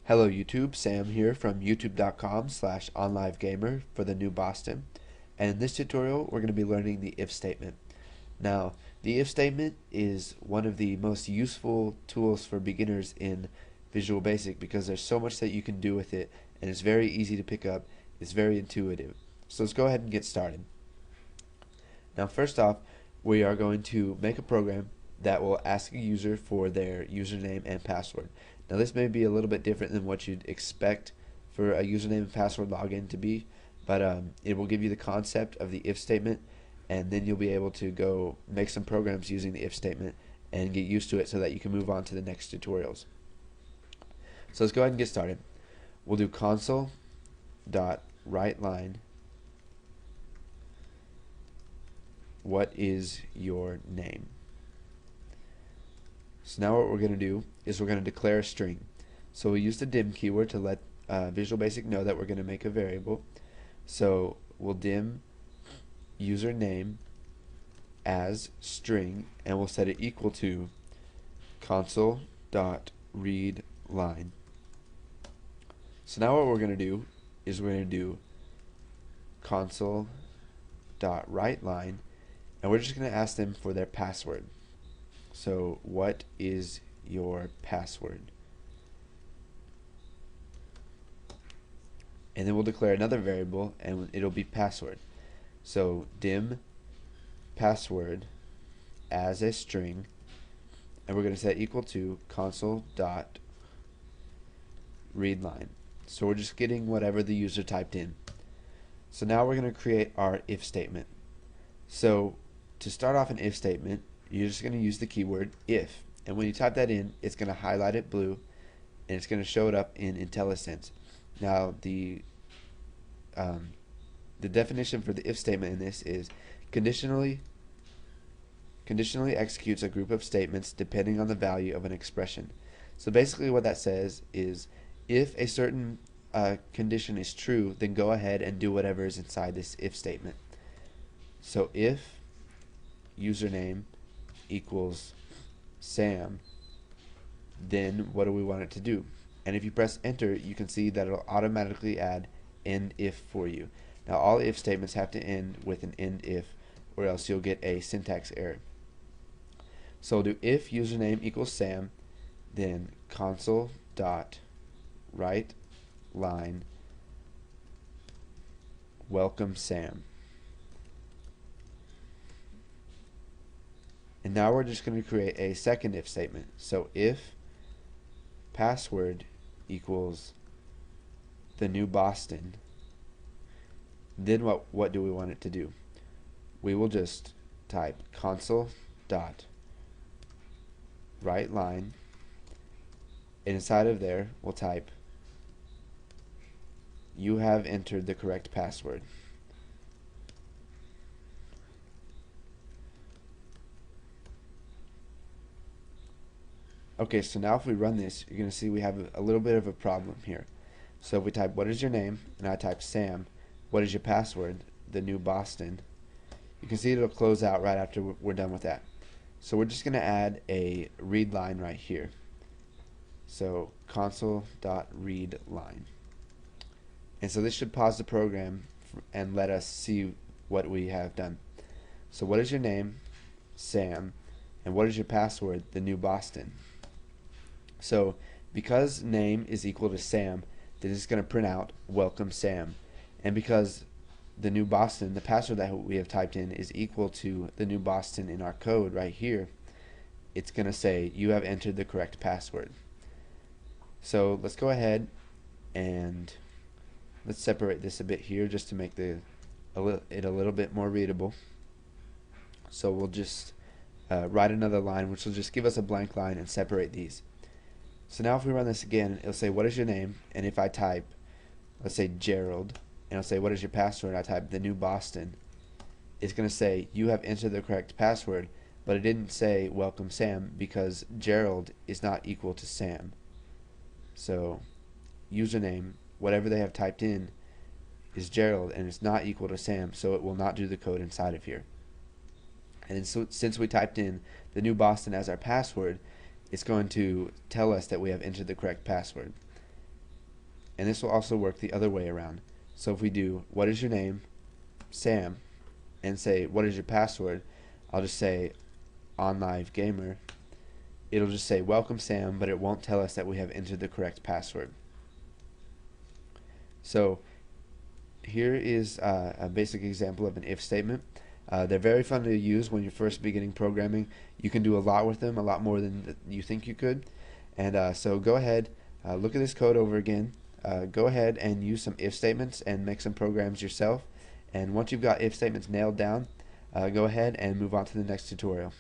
Hello YouTube, Sam here from youtube.com/onlivegamer for the new Boston. And in this tutorial, we're going to be learning the if statement. Now, the if statement is one of the most useful tools for beginners in Visual Basic because there's so much that you can do with it and it's very easy to pick up. It's very intuitive. So let's go ahead and get started. Now, first off, we are going to make a program that will ask a user for their username and password. Now, this may be a little bit different than what you'd expect for a username and password login to be, but it will give you the concept of the if statement, and then you'll be able to go make some programs using the if statement and get used to it so that you can move on to the next tutorials. So let's go ahead and get started. We'll do console.writeLine. What is your name? So now what we're going to do is we're going to declare a string. So we'll use the dim keyword to let Visual Basic know that we're going to make a variable. So we'll dim username as string, and we'll set it equal to console.readLine. So now what we're going to do is we're going to do console.writeLine, and we're just going to ask them for their password. So what is your password? And then we'll declare another variable, and it'll be password. So dim password as a string, and we're going to set equal to console.readLine. So we're just getting whatever the user typed in. So now we're going to create our if statement. So to start off an if statement, you're just going to use the keyword if, and when you type that in, it's going to highlight it blue and it's going to show it up in IntelliSense. Now the definition for the if statement in this is conditionally executes a group of statements depending on the value of an expression. So basically what that says is if a certain condition is true, then go ahead and do whatever is inside this if statement. So if username equals Sam, then what do we want it to do? And if you press enter, you can see that it'll automatically add end if for you. Now all if statements have to end with an end if, or else you'll get a syntax error. So we'll do if username equals Sam, then console.writeLine welcome Sam. And now we're just going to create a second if statement. So if password equals the new Boston, then what do we want it to do? We will just type console.writeLine, and inside of there we'll type you have entered the correct password. Okay, so now if we run this, you're going to see we have a little bit of a problem here. So if we type what is your name, and I type Sam, what is your password, the new Boston, you can see it'll close out right after we're done with that. So we're just going to add a read line right here. So console.readLine. And so this should pause the program and let us see what we have done. So what is your name, Sam, and what is your password, the new Boston? So because name is equal to Sam, then it's going to print out welcome Sam. And because the new Boston, the password that we have typed in, is equal to the new Boston in our code right here, it's going to say you have entered the correct password. So let's go ahead and let's separate this a bit here just to make it a little bit more readable. So we'll just write another line which will just give us a blank line and separate these. So now if we run this again, it'll say what is your name, and if I type, let's say Gerald, and it'll say what is your password, and I type the new Boston, it's going to say you have entered the correct password, but it didn't say welcome Sam because Gerald is not equal to Sam. So username, whatever they have typed in, is Gerald and it's not equal to Sam, so it will not do the code inside of here. And so since we typed in the new Boston as our password, it's going to tell us that we have entered the correct password. And this will also work the other way around. So if we do, what is your name, Sam, and say, what is your password, I'll just say, OnLiveGamer. It'll just say, welcome Sam, but it won't tell us that we have entered the correct password. So here is a basic example of an if statement. They're very fun to use when you're first beginning programming. You can do a lot with them, a lot more than you think you could. And so go ahead, look at this code over again. Go ahead and use some if statements and make some programs yourself. And once you've got if statements nailed down, go ahead and move on to the next tutorial.